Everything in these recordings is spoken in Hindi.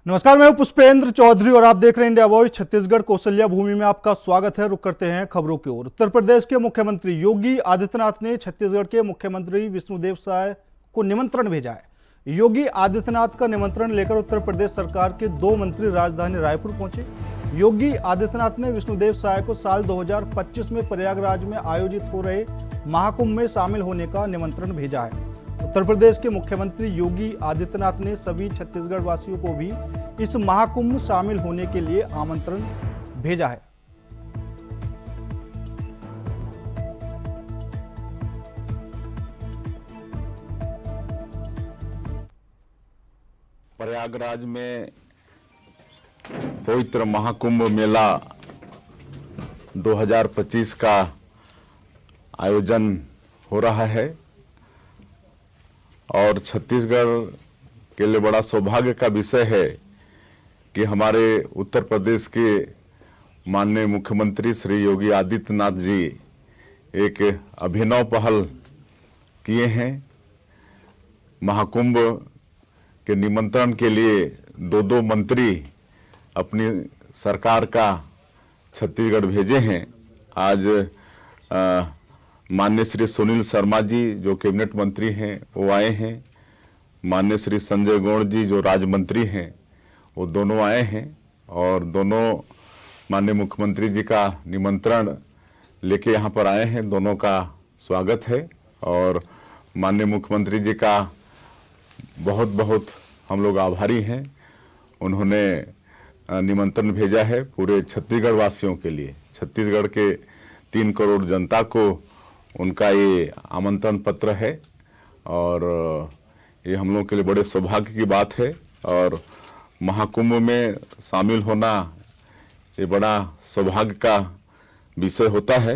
नमस्कार, मैं हूं पुष्पेंद्र चौधरी और आप देख रहे हैं इंडिया वॉइस। छत्तीसगढ़ कौशल्या भूमि में आपका स्वागत है। रुक करते हैं खबरों की ओर। उत्तर प्रदेश के मुख्यमंत्री योगी आदित्यनाथ ने छत्तीसगढ़ के मुख्यमंत्री विष्णुदेव साय को निमंत्रण भेजा है। योगी आदित्यनाथ का निमंत्रण लेकर उत्तर प्रदेश सरकार के 2 मंत्री राजधानी रायपुर पहुंचे। योगी आदित्यनाथ ने विष्णुदेव साय को साल 2025 में प्रयागराज में आयोजित हो रहे महाकुंभ में शामिल होने का निमंत्रण भेजा है। उत्तर प्रदेश के मुख्यमंत्री योगी आदित्यनाथ ने सभी छत्तीसगढ़ वासियों को भी इस महाकुंभ में शामिल होने के लिए आमंत्रण भेजा है। प्रयागराज में पवित्र महाकुंभ मेला 2025 का आयोजन हो रहा है और छत्तीसगढ़ के लिए बड़ा सौभाग्य का विषय है कि हमारे उत्तर प्रदेश के माननीय मुख्यमंत्री श्री योगी आदित्यनाथ जी एक अभिनव पहल किए हैं। महाकुंभ के निमंत्रण के लिए 2 मंत्री अपनी सरकार का छत्तीसगढ़ भेजे हैं। आज माननीय श्री सुनील शर्मा जी जो कैबिनेट मंत्री हैं वो आए हैं। माननीय श्री संजय गौड़ जी जो राज्य मंत्री हैं वो दोनों आए हैं और दोनों माननीय मुख्यमंत्री जी का निमंत्रण लेके यहाँ पर आए हैं। दोनों का स्वागत है और माननीय मुख्यमंत्री जी का बहुत बहुत हम लोग आभारी हैं। उन्होंने निमंत्रण भेजा है पूरे छत्तीसगढ़ वासियों के लिए। छत्तीसगढ़ के 3 करोड़ जनता को उनका ये आमंत्रण पत्र है और ये हम लोगों के लिए बड़े सौभाग्य की बात है और महाकुंभ में शामिल होना ये बड़ा सौभाग्य का विषय होता है।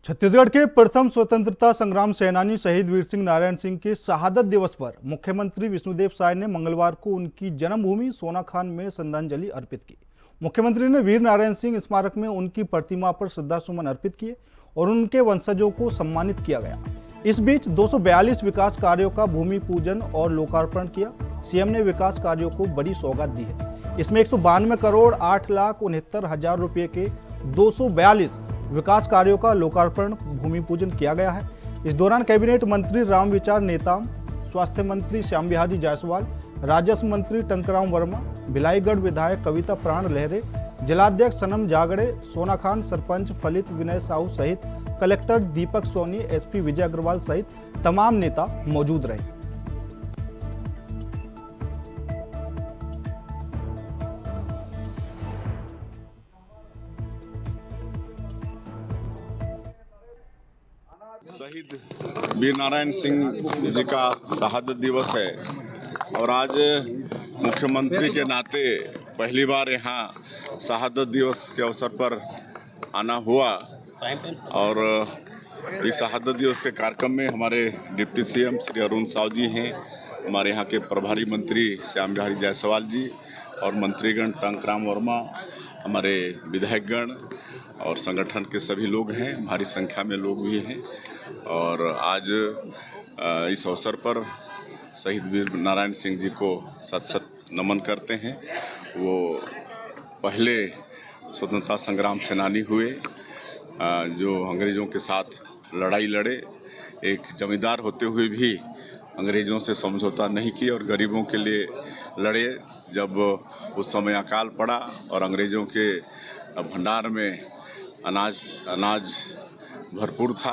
छत्तीसगढ़ के प्रथम स्वतंत्रता संग्राम सेनानी शहीद वीर सिंह नारायण सिंह के शहादत दिवस पर मुख्यमंत्री विष्णुदेव साय ने मंगलवार को उनकी जन्मभूमि सोनाखान में श्रद्धांजलि अर्पित की। मुख्यमंत्री ने वीर नारायण सिंह स्मारक में उनकी प्रतिमा पर श्रद्धासुमन अर्पित किए और उनके वंशजों को सम्मानित किया गया। इस बीच 242 विकास कार्यों का भूमि पूजन और लोकार्पण किया। सीएम ने विकास कार्यों को बड़ी सौगात दी है। इसमें 192 करोड़ 8,69,000 रुपये के 242 विकास कार्यों का लोकार्पण भूमि पूजन किया गया है। इस दौरान कैबिनेट मंत्री रामविचार नेताम, स्वास्थ्य मंत्री श्याम बिहारी जायसवाल, राजस्व मंत्री टंकराम वर्मा, भिलाईगढ़ विधायक कविता प्राण लहरे, जिलाध्यक्ष सनम जागड़े, सोनाखान सरपंच फलित विनय साहू सहित कलेक्टर दीपक सोनी, एसपी विजय अग्रवाल सहित तमाम नेता मौजूद रहे। शहीद वीर नारायण सिंह जी का शहादत दिवस है और आज मुख्यमंत्री के नाते पहली बार यहाँ शहादत दिवस के अवसर पर आना हुआ और इस शहादत दिवस के कार्यक्रम में हमारे डिप्टी सीएम श्री अरुण साव जी हैं, हमारे यहाँ के प्रभारी मंत्री श्याम बिहारी जायसवाल जी और मंत्रीगण टंकराम वर्मा, हमारे विधायकगण और संगठन के सभी लोग हैं। भारी संख्या में लोग भी हैं और आज इस अवसर पर शहीद वीर नारायण सिंह जी को सत नमन करते हैं। वो पहले स्वतंत्रता संग्राम सेनानी हुए जो अंग्रेज़ों के साथ लड़ाई लड़े। एक जमींदार होते हुए भी अंग्रेज़ों से समझौता नहीं किया और गरीबों के लिए लड़े। जब उस समय अकाल पड़ा और अंग्रेज़ों के भंडार में अनाज भरपूर था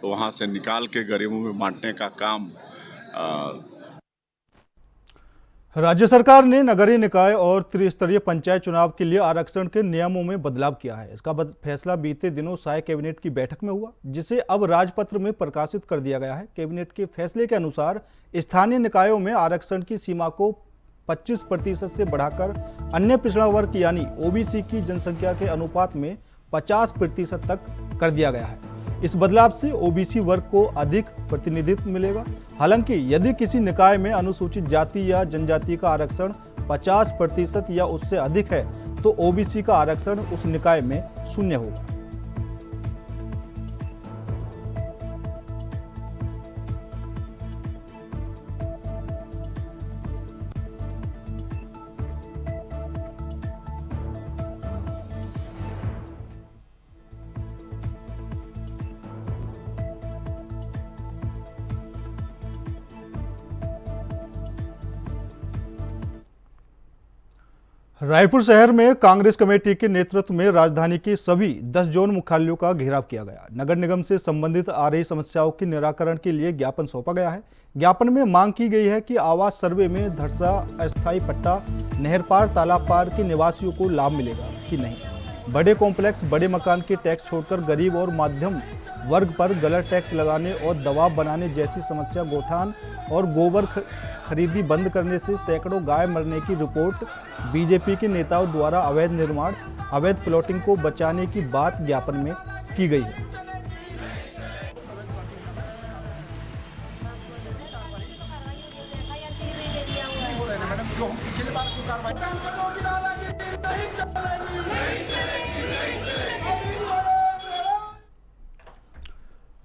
तो वहाँ से निकाल के गरीबों में बांटने का काम राज्य सरकार ने नगरीय निकाय और त्रिस्तरीय पंचायत चुनाव के लिए आरक्षण के नियमों में बदलाव किया है। इसका फैसला बीते दिनों साय कैबिनेट की बैठक में हुआ, जिसे अब राजपत्र में प्रकाशित कर दिया गया है। कैबिनेट के फैसले के अनुसार स्थानीय निकायों में आरक्षण की सीमा को 25% से बढ़ाकर अन्य पिछड़ा वर्ग यानी ओबीसी की जनसंख्या के अनुपात में 50% तक कर दिया गया है। इस बदलाव से ओबीसी वर्ग को अधिक प्रतिनिधित्व मिलेगा। हालांकि यदि किसी निकाय में अनुसूचित जाति या जनजाति का आरक्षण 50% या उससे अधिक है तो ओबीसी का आरक्षण उस निकाय में शून्य होगा। रायपुर शहर में कांग्रेस कमेटी के नेतृत्व में राजधानी के सभी 10 जोन मुख्यालयों का घेराव किया गया। नगर निगम से संबंधित आ रही समस्याओं के निराकरण के लिए ज्ञापन सौंपा गया है। ज्ञापन में मांग की गई है कि आवास सर्वे में धरसा अस्थायी पट्टा नहर पार तालाब पार के निवासियों को लाभ मिलेगा कि नहीं। बड़े कॉम्प्लेक्स बड़े मकान के टैक्स छोड़कर गरीब और मध्यम वर्ग पर गलत टैक्स लगाने और दबाव बनाने जैसी समस्या, गोठान और गोबर खरीदी बंद करने से सैकड़ों गाय मरने की रिपोर्ट, बीजेपी के नेताओं द्वारा अवैध निर्माण, अवैध प्लॉटिंग को बचाने की बात ज्ञापन में की गई है।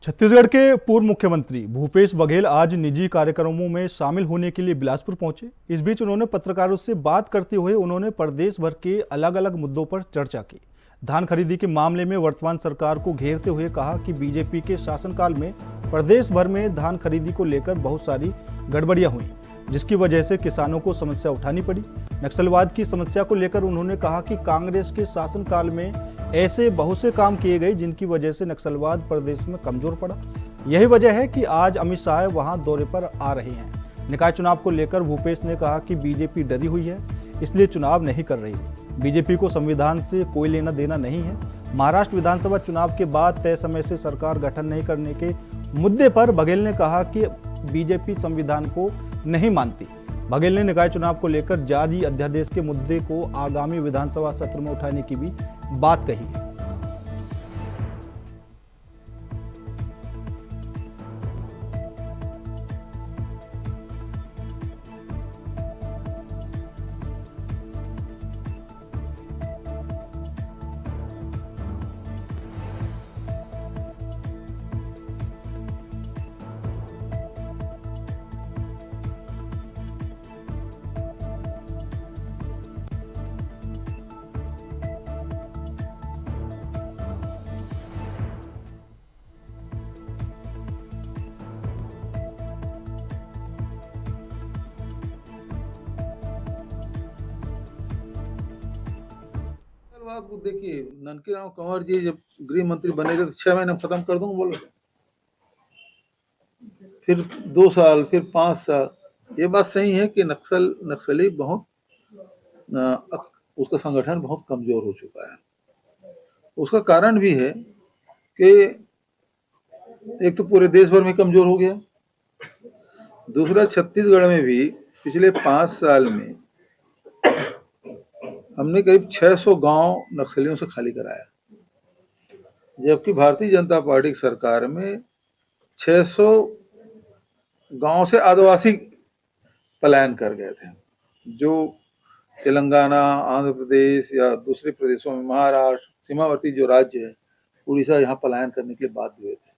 छत्तीसगढ़ के पूर्व मुख्यमंत्री भूपेश बघेल आज निजी कार्यक्रमों में शामिल होने के लिए बिलासपुर पहुंचे। इस बीच उन्होंने पत्रकारों से बात करते हुए उन्होंने प्रदेश भर के अलग अलग मुद्दों पर चर्चा की। धान खरीदी के मामले में वर्तमान सरकार को घेरते हुए कहा कि बीजेपी के शासनकाल में प्रदेश भर में धान खरीदी को लेकर बहुत सारी गड़बड़ियां हुई, जिसकी वजह से किसानों को समस्या उठानी पड़ी। नक्सलवाद की समस्या को लेकर उन्होंने कहा कि कांग्रेस के शासनकाल में ऐसे बहुत से काम किए गए जिनकी वजह से नक्सलवाद प्रदेश में कमजोर पड़ा। यही वजह है कि आज अमित शाह वहां दौरे पर आ रहे हैं। निकाय चुनाव को लेकर भूपेश ने कहा कि बीजेपी डरी हुई है, इसलिए चुनाव नहीं कर रही। बीजेपी को संविधान से कोई लेना देना नहीं है। महाराष्ट्र विधानसभा चुनाव के बाद तय समय से सरकार गठन नहीं करने के मुद्दे पर बघेल ने कहा कि बीजेपी संविधान को नहीं मानती। बघेल ने निकाय चुनाव को लेकर जारी अध्यादेश के मुद्दे को आगामी विधानसभा सत्र में उठाने की भी बात कही है। बात को देखिए, ननकीराम कंवर जी जब गृह मंत्री बने थे तो 6 महीने में खत्म कर दूंगा बोले, फिर 2 साल, फिर 5 साल। ये बात सही है कि नक्सली बहुत उसका संगठन बहुत कमजोर हो चुका है। उसका कारण भी है कि एक तो पूरे देश भर में कमजोर हो गया, दूसरा छत्तीसगढ़ में भी पिछले 5 साल में हमने करीब 600 गांव नक्सलियों से खाली कराया, जबकि भारतीय जनता पार्टी की सरकार में 600 गांव से आदिवासी पलायन कर गए थे, जो तेलंगाना, आंध्र प्रदेश या दूसरे प्रदेशों में, महाराष्ट्र सीमावर्ती जो राज्य है, उड़ीसा, यहाँ पलायन करने के लिए बाध्य हुए थे।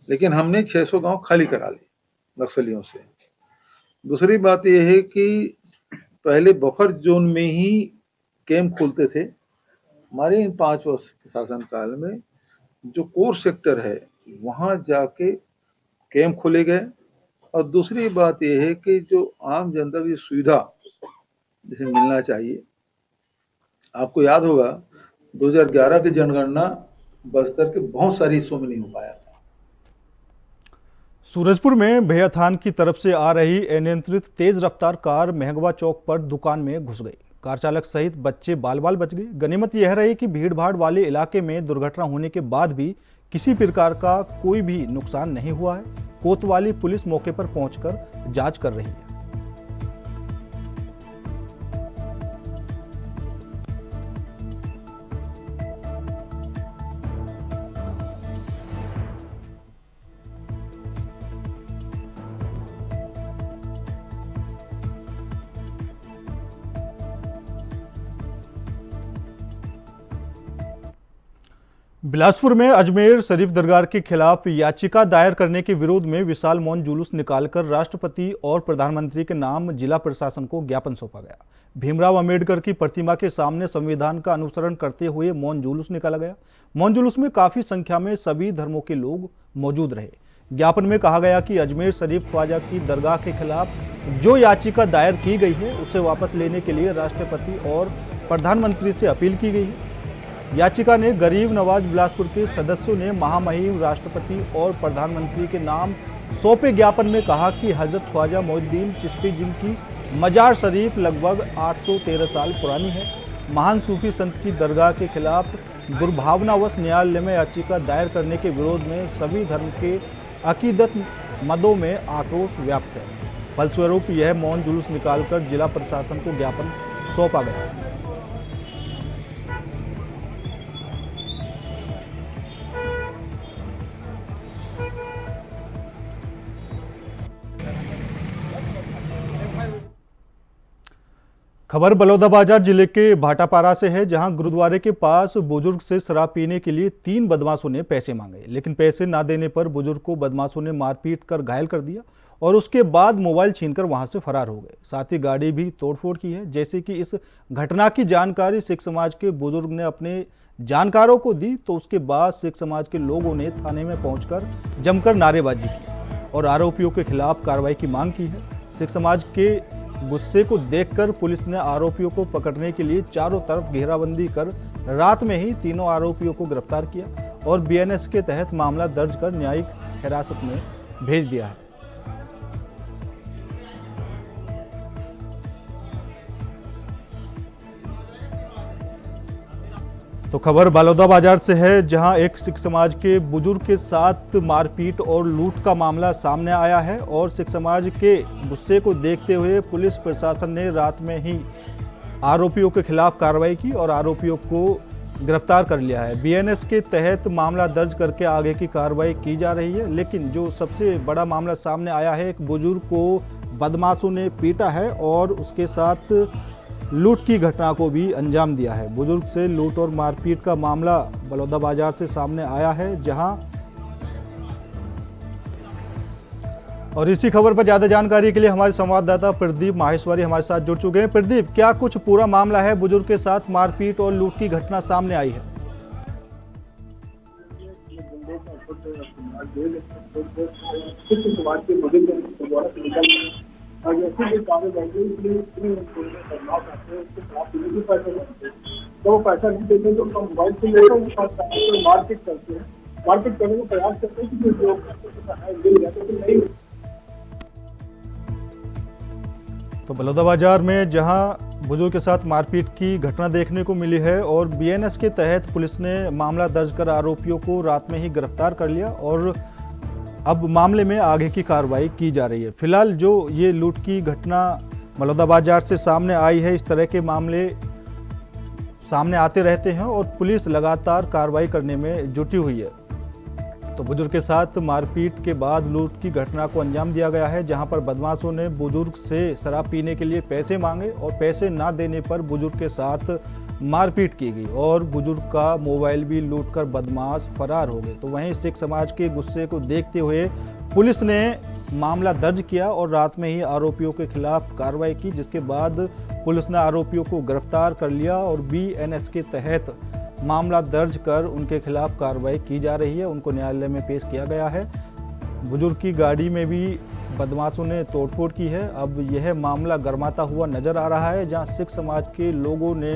लेकिन हमने 600 गांव खाली करा लिए नक्सलियों से। दूसरी बात यह है कि पहले बफर जोन में ही कैंप खोलते थे। हमारे इन 5 वर्ष के शासनकाल में जो कोर सेक्टर है वहां जाके कैंप खोले गए। और दूसरी बात यह है कि जो आम जनता की सुविधा जैसे मिलना चाहिए, आपको याद होगा 2011 की जनगणना बस्तर के बहुत सारे हिस्सों में नहीं हो पाया। सूरजपुर में भैयाथान की तरफ से आ रही अनियंत्रित तेज रफ्तार कार मेहगवा चौक पर दुकान में घुस गई। कार चालक सहित बच्चे बाल बाल बच गए। गनीमत यह रही कि भीड़ भाड़ वाले इलाके में दुर्घटना होने के बाद भी किसी प्रकार का कोई भी नुकसान नहीं हुआ है। कोतवाली पुलिस मौके पर पहुंचकर जांच कर रही है। बिलासपुर में अजमेर शरीफ दरगाह के खिलाफ याचिका दायर करने के विरोध में विशाल मौन जुलूस निकालकर राष्ट्रपति और प्रधानमंत्री के नाम जिला प्रशासन को ज्ञापन सौंपा गया। भीमराव अंबेडकर की प्रतिमा के सामने संविधान का अनुसरण करते हुए मौन जुलूस निकाला गया। मौन जुलूस में काफी संख्या में सभी धर्मों के लोग मौजूद रहे। ज्ञापन में कहा गया कि अजमेर शरीफ ख्वाजा की दरगाह के खिलाफ जो याचिका दायर की गई है उसे वापस लेने के लिए राष्ट्रपति और प्रधानमंत्री से अपील की गई है। याचिका ने गरीब नवाज बिलासपुर के सदस्यों ने महामहिम राष्ट्रपति और प्रधानमंत्री के नाम सौंपे ज्ञापन में कहा कि हजरत ख्वाजा मोइनुद्दीन चिश्ती जिनकी मजार शरीफ लगभग 813 साल पुरानी है, महान सूफी संत की दरगाह के खिलाफ दुर्भावनावश न्यायालय में याचिका दायर करने के विरोध में सभी धर्म के अकीदतमंदों में आक्रोश व्याप्त है। फलस्वरूप यह मौन जुलूस निकालकर जिला प्रशासन को ज्ञापन सौंपा गया। खबर बलौदाबाजार जिले के भाटापारा से है, जहां गुरुद्वारे के पास बुजुर्ग से शराब पीने के लिए 3 बदमाशों ने पैसे मांगे, लेकिन पैसे ना देने पर बुजुर्ग को बदमाशों ने मारपीट कर घायल कर दिया और उसके बाद मोबाइल छीनकर वहां से फरार हो गए। साथ ही गाड़ी भी तोड़फोड़ की है। जैसे कि इस घटना की जानकारी सिख समाज के बुजुर्ग ने अपने जानकारों को दी, तो उसके बाद सिख समाज के लोगों ने थाने में पहुंचकर जमकर नारेबाजी की और आरोपियों के खिलाफ कार्रवाई की मांग की है। सिख समाज के गुस्से को देखकर पुलिस ने आरोपियों को पकड़ने के लिए चारों तरफ घेराबंदी कर रात में ही तीनों आरोपियों को गिरफ्तार किया और बीएनएस के तहत मामला दर्ज कर न्यायिक हिरासत में भेज दिया है। तो खबर बलौदाबाजार से है, जहां एक सिख समाज के बुजुर्ग के साथ मारपीट और लूट का मामला सामने आया है और सिख समाज के गुस्से को देखते हुए पुलिस प्रशासन ने रात में ही आरोपियों के खिलाफ कार्रवाई की और आरोपियों को गिरफ्तार कर लिया है। बीएनएस के तहत मामला दर्ज करके आगे की कार्रवाई की जा रही है। लेकिन जो सबसे बड़ा मामला सामने आया है, एक बुजुर्ग को बदमाशों ने पीटा है और उसके साथ लूट की घटना को भी अंजाम दिया है। बुजुर्ग से लूट और मारपीट का मामला बलौदाबाजार से सामने आया है, जहां और इसी खबर पर ज्यादा जानकारी के लिए हमारे संवाददाता प्रदीप माहेश्वरी हमारे साथ जुड़ चुके हैं। प्रदीप, क्या कुछ पूरा मामला है? बुजुर्ग के साथ मारपीट और लूट की घटना सामने आई है। तो पैसा नहीं देते तो मोबाइल से लेकर मार्केट करते हैं, मार्केट करने का प्रयास करते हैं कि जो मिल जाते तो नहीं। तो बलौदाबाजार में जहां बुजुर्ग के साथ मारपीट की घटना देखने को मिली है और बीएनएस के तहत पुलिस ने मामला दर्ज कर आरोपियों को रात में ही गिरफ्तार कर लिया और अब मामले में आगे की कार्रवाई की जा रही है। फिलहाल जो ये लूट की घटना बलौदाबाजार से सामने आई है, इस तरह के मामले सामने आते रहते हैं और पुलिस लगातार कार्रवाई करने में जुटी हुई है। तो बुजुर्ग के साथ मारपीट के बाद लूट की घटना को अंजाम दिया गया है, जहां पर बदमाशों ने बुजुर्ग से शराब पीने के लिए पैसे मांगे और पैसे ना देने पर बुजुर्ग के साथ मारपीट की गई और बुजुर्ग का मोबाइल भी लूटकर बदमाश फरार हो गए। तो वहीं सिख समाज के गुस्से को देखते हुए पुलिस ने मामला दर्ज किया और रात में ही आरोपियों के खिलाफ कार्रवाई की, जिसके बाद पुलिस ने आरोपियों को गिरफ्तार कर लिया और बीएनएस के तहत मामला दर्ज कर उनके खिलाफ कार्रवाई की जा रही है। उनको न्यायालय में पेश किया गया है। बुजुर्ग की गाड़ी में भी बदमाशों ने तोड़फोड़ की है। अब यह मामला गरमाता हुआ नजर आ रहा है, जहां सिख समाज के लोगों ने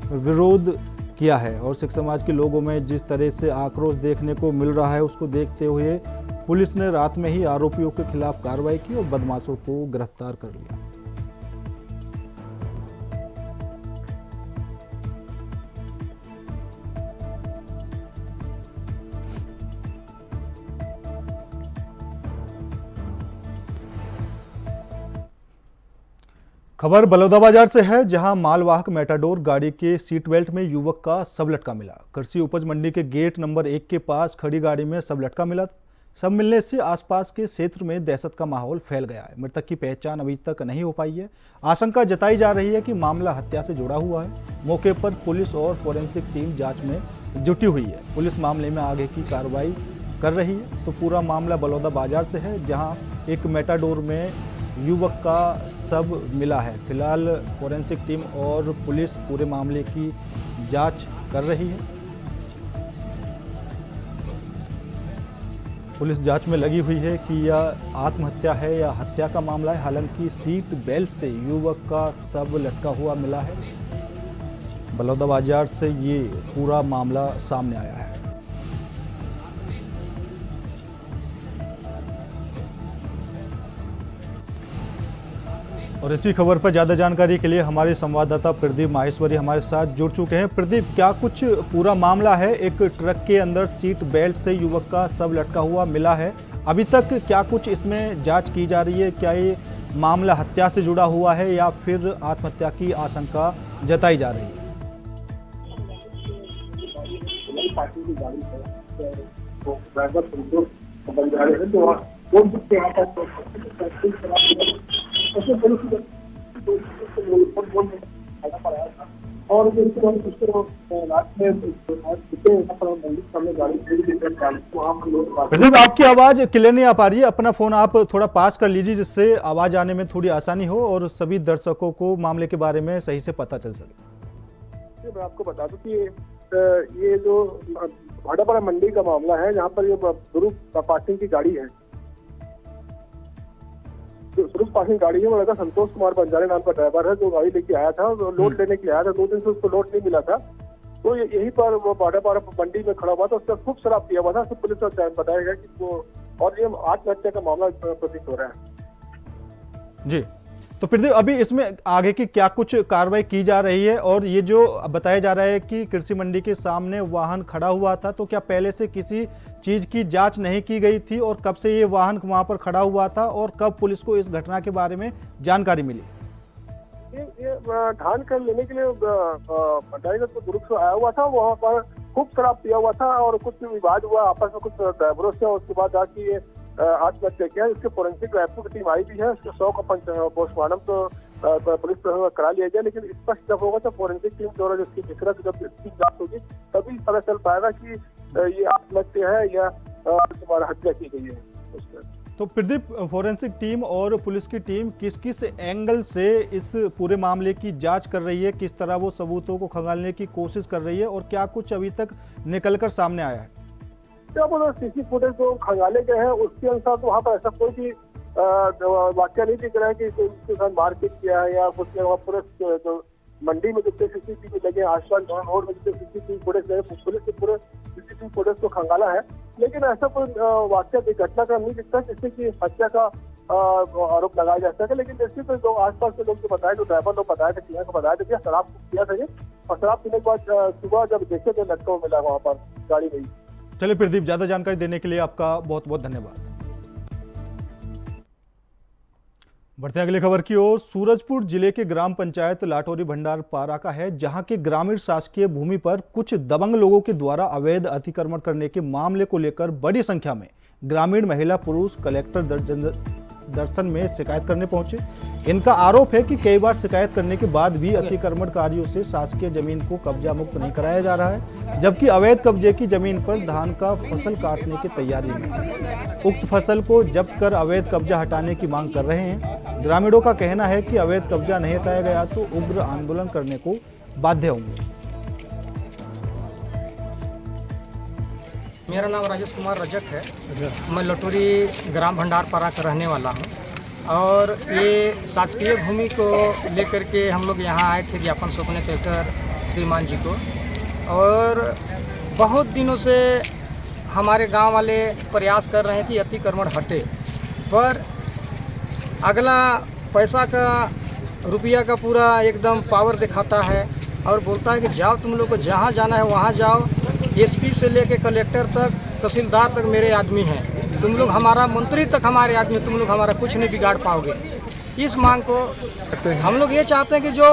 विरोध किया है और सिख समाज के लोगों में जिस तरह से आक्रोश देखने को मिल रहा है, उसको देखते हुए पुलिस ने रात में ही आरोपियों के खिलाफ कार्रवाई की और बदमाशों को गिरफ्तार कर लिया। खबर बलौदाबाजार से है, जहां मालवाहक मेटाडोर गाड़ी के सीट बेल्ट में युवक का शव लटका मिला। कृषि उपज मंडी के गेट नंबर 1 के पास खड़ी गाड़ी में शव लटका मिला। शव मिलने से आसपास के क्षेत्र में दहशत का माहौल फैल गया है। मृतक की पहचान अभी तक नहीं हो पाई है। आशंका जताई जा रही है कि मामला हत्या से जुड़ा हुआ है। मौके पर पुलिस और फोरेंसिक टीम जांच में जुटी हुई है। पुलिस मामले में आगे की कार्रवाई कर रही है। तो पूरा मामला बलौदाबाजार से है, जहां एक मेटाडोर में युवक का शव मिला है। फिलहाल फोरेंसिक टीम और पुलिस पूरे मामले की जांच कर रही है। पुलिस जांच में लगी हुई है कि यह आत्महत्या है या हत्या का मामला है। हालांकि सीट बेल्ट से युवक का शव लटका हुआ मिला है। बलौदाबाजार से ये पूरा मामला सामने आया है। और इसी खबर पर ज्यादा जानकारी के लिए हमारे संवाददाता प्रदीप माहेश्वरी हमारे साथ जुड़ चुके हैं। प्रदीप, क्या कुछ पूरा मामला है? एक ट्रक के अंदर सीट बेल्ट से युवक का शव लटका हुआ मिला है। अभी तक क्या कुछ इसमें जांच की जा रही है? क्या ये मामला हत्या से जुड़ा हुआ है या फिर आत्महत्या की आशंका जताई जा रही है? पार्टी की गाड़ी है तो ड्राइवर बन जा रहे हैं तो वो जिसके यहाँ पर और प्रदीप, आपकी आवाज क्लियर नहीं आ पा रही है। अपना फोन आप थोड़ा पास कर लीजिए जिससे आवाज आने में थोड़ी आसानी हो और सभी दर्शकों को मामले के बारे में सही से पता चल सके। मैं आपको बता दूं कि ये जो भाटापारा मंडी का मामला है, जहाँ पर ये स्वरूप पासिंग की गाड़ी है, स्वरूप पासिंग गाड़ी है, वो लड़का संतोष कुमार बंजारे नाम का ड्राइवर है, जो गाड़ी लेके आया था, लोड लेने के लिए आया था। 2 दिन से उसको लोड नहीं मिला था, तो यहीं पर वो भाटापारा मंडी में खड़ा हुआ था। उसका खूब शराब पिया हुआ था। तो पुलिस को बताया गया कि वो, और ये आत्महत्या का मामला प्रतीत हो रहा है। जी, तो प्रदीप, अभी इसमें आगे की क्या कुछ कार्रवाई की जा रही है? और ये जो बताया जा रहा है कि कृषि मंडी के सामने वाहन खड़ा हुआ था, तो क्या पहले से किसी चीज की जांच नहीं की गई थी? और कब से ये वाहन वहां पर खड़ा हुआ था और कब पुलिस को इस घटना के बारे में जानकारी मिली? ये धान कर लेने के लिए भंडारीगढ़ को ग्रुप से आया हुआ था। वहाँ पर खूब शराब पिया हुआ था और कुछ विवाद हुआ आपस में कुछ ड्राइवरों से। उसके बाद जाके ये आत्महत्या किया। इसके फोरेंसिक रायपुर की टीम आई भी है। उसके 100 का पोस्टमार्टम तो पुलिस करा लिया गया, लेकिन स्पष्ट जब होगा तो फोरेंसिक टीम द्वारा जिसकी विसर्ग जब इसकी जांच होगी तभी पता चल पाएगा कि ये आत्महत्या है या तुम्हारा हत्या की गई है उसमें। तो प्रदीप, फोरेंसिक टीम और पुलिस की टीम किस किस एंगल से इस पूरे मामले की जांच कर रही है? किस तरह वो सबूतों को खंगालने की कोशिश कर रही है और क्या कुछ अभी तक निकलकर सामने आया है? तो सीसी फुटेज जो खंगाले गए हैं उसके अनुसार तो वहाँ पर ऐसा कोई भी वाक्य नहीं दिख रहा है कि उसके साथ मारपीट किया है या कुछ। पुलिस जो मंडी में जितने सीसीटीवी लगे, आसपास रोड में जितने सीसीटीवी फुटेज लगे, पुलिस ने पूरे सीसीटीवी फुटेज को खंगाला है, लेकिन ऐसा कोई वाक्य घटना का नहीं दिखता जिससे कि हत्या का आरोप लगाया जा सके। लेकिन जैसे तो जो आसपास के लोग जो बताए, जो ड्राइवर लोग बताए थे, क्लियर को बताया था कि शराब पिया था ये, और शराब पीने के बाद सुबह जब देखे तो लटका हुआ मिला वहाँ पर गाड़ी में। चलिए प्रदीप, ज्यादा जानकारी देने के लिए आपका बहुत बहुत धन्यवाद। बढ़ते अगली खबर की ओर। सूरजपुर जिले के ग्राम पंचायत लाटोरी भंडार पारा का है, जहां के ग्रामीण शासकीय भूमि पर कुछ दबंग लोगों के द्वारा अवैध अतिक्रमण करने के मामले को लेकर बड़ी संख्या में ग्रामीण महिला पुरुष कलेक्टर दर्शन में शिकायत करने पहुंचे। इनका आरोप है कि कई बार शिकायत करने के बाद भी अतिक्रमणकारियों से शासकीय जमीन को कब्जा मुक्त नहीं कराया जा रहा है, जबकि अवैध कब्जे की जमीन पर धान का फसल काटने की तैयारी में उक्त फसल को जब्त कर अवैध कब्जा हटाने की मांग कर रहे हैं। ग्रामीणों का कहना है कि अवैध कब्जा नहीं हटाया गया तो उग्र आंदोलन करने को बाध्य होंगे। मेरा नाम राजेश कुमार रजक है। मैं लटोरी ग्राम भंडारपारा का रहने वाला हूँ और ये शासकीय भूमि को लेकर के हम लोग यहाँ आए थे ज्ञापन सौंपने कलेक्टर श्रीमान जी को। और बहुत दिनों से हमारे गांव वाले प्रयास कर रहे हैं कि अतिक्रमण हटे, पर अगला पैसा का रुपया का पूरा एकदम पावर दिखाता है और बोलता है कि जाओ तुम लोग को जहाँ जाना है वहाँ जाओ। एसपी से लेके कलेक्टर तक, तहसीलदार तक मेरे आदमी हैं, तुम लोग हमारा मंत्री तक हमारे आदमी, तुम लोग हमारा कुछ नहीं बिगाड़ पाओगे। इस मांग को हम लोग ये चाहते हैं कि जो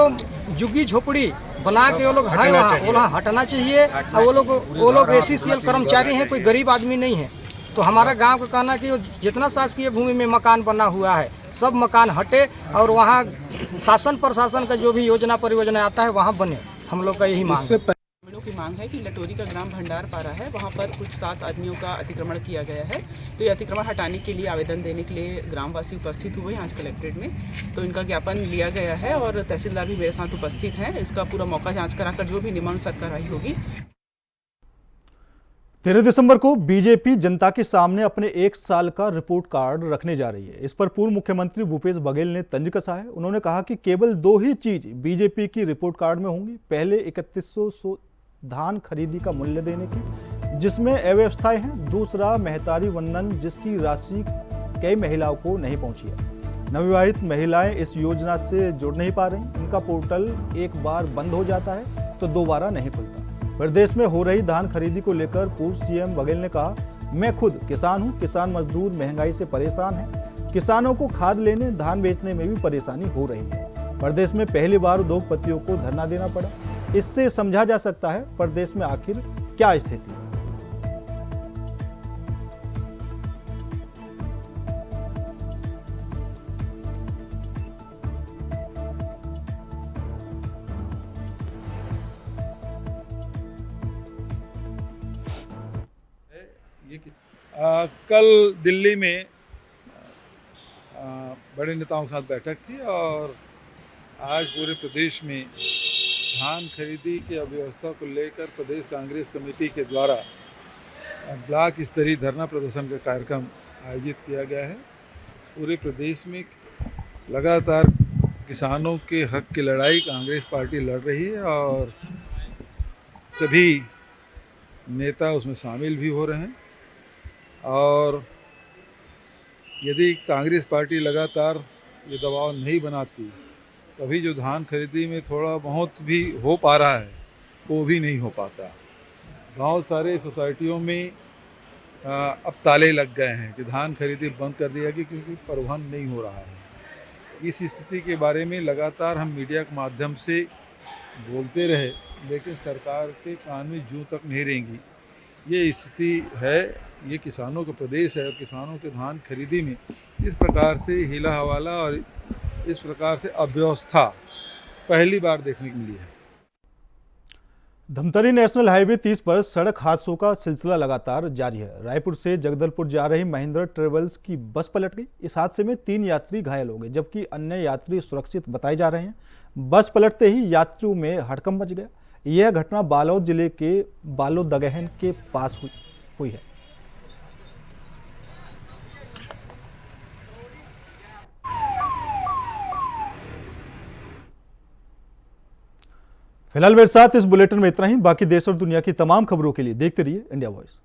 झुग्गी झोपड़ी बना के वो लोग हैं वहाँ हटाना चाहिए। और वो लोग रेसिशियल कर्मचारी हैं, कोई गरीब आदमी नहीं है। तो हमारा गांव का कहना कि जितना शासकीय भूमि में मकान बना हुआ है सब मकान हटे और वहाँ शासन प्रशासन का जो भी योजना परियोजना आता है वहाँ बने। हम लोग का यही मांग है। की मांग है कि लटोरी का ग्राम भंडार पारा है, वहाँ पर कुछ 7 आदमियों का अतिक्रमण किया गया है। तो ये अतिक्रमण हटाने के लिए आवेदन देने के लिए ग्रामवासी उपस्थित हुए हैं आज कलेक्ट्रेट में। तो इनका ज्ञापन लिया गया है और तहसीलदार भी मेरे साथ उपस्थित हैं। इसका पूरा मौका जांच कराकर जो भी नियमानुसार कार्रवाई होगी। 13 दिसंबर को बीजेपी जनता के सामने अपने 1 साल का रिपोर्ट कार्ड रखने जा रही है। इस पर पूर्व मुख्यमंत्री भूपेश बघेल ने तंज कसा है। उन्होंने कहा कि केवल 2 ही चीज बीजेपी की रिपोर्ट कार्ड में होंगी। पहले 3100 धान खरीदी का मूल्य देने की, जिसमें अव्यवस्थाएं हैं। दूसरा महतारी वंदन, जिसकी राशि कई महिलाओं को नहीं पहुंची है। नवविवाहित महिलाएं इस योजना से जुड़ नहीं पा रही। इनका पोर्टल एक बार बंद हो जाता है तो दोबारा नहीं खुलता। प्रदेश में हो रही धान खरीदी को लेकर पूर्व सीएम बघेल ने कहा, मैं खुद किसान हूं। किसान मजदूर महंगाई से परेशान हैं। किसानों को खाद लेने, धान बेचने में भी परेशानी हो रही है। प्रदेश में पहली बार उद्योगपतियों को धरना देना पड़ा। इससे समझा जा सकता है प्रदेश में आखिर क्या स्थिति है। कल दिल्ली में बड़े नेताओं के साथ बैठक थी और आज पूरे प्रदेश में धान खरीदी की अव्यवस्था को लेकर प्रदेश कांग्रेस कमेटी के द्वारा ब्लॉक स्तरीय धरना प्रदर्शन का कार्यक्रम आयोजित किया गया है। पूरे प्रदेश में लगातार किसानों के हक की लड़ाई कांग्रेस पार्टी लड़ रही है और सभी नेता उसमें शामिल भी हो रहे हैं। और यदि कांग्रेस पार्टी लगातार ये दबाव नहीं बनाती, तभी जो धान खरीदी में थोड़ा बहुत भी हो पा रहा है वो भी नहीं हो पाता। गांव सारे सोसाइटियों में अब ताले लग गए हैं कि धान खरीदी बंद कर दिया गया क्योंकि परिवहन नहीं हो रहा है। इस स्थिति के बारे में लगातार हम मीडिया के माध्यम से बोलते रहे, लेकिन सरकार के कान में जूं तक नहीं रहेंगी। ये स्थिति है, ये किसानों का प्रदेश है और किसानों के धान खरीदी में इस प्रकार से हिला हवाला और इस प्रकार से अव्यवस्था पहली बार देखने को मिली है। धमतरी नेशनल हाईवे 30 पर सड़क हादसों का सिलसिला लगातार जारी है। रायपुर से जगदलपुर जा रही महिंद्रा ट्रेवल्स की बस पलट गई। इस हादसे में 3 यात्री घायल हो गए, जबकि अन्य यात्री सुरक्षित बताए जा रहे हैं। बस पलटते ही यात्रियों में हड़कंप मच गया। यह घटना बालोद जिले के बालोदगहन के पास हुई है। फिलहाल मेरे साथ इस बुलेटिन में इतना ही। बाकी देश और दुनिया की तमाम खबरों के लिए देखते रहिए इंडिया वॉइस।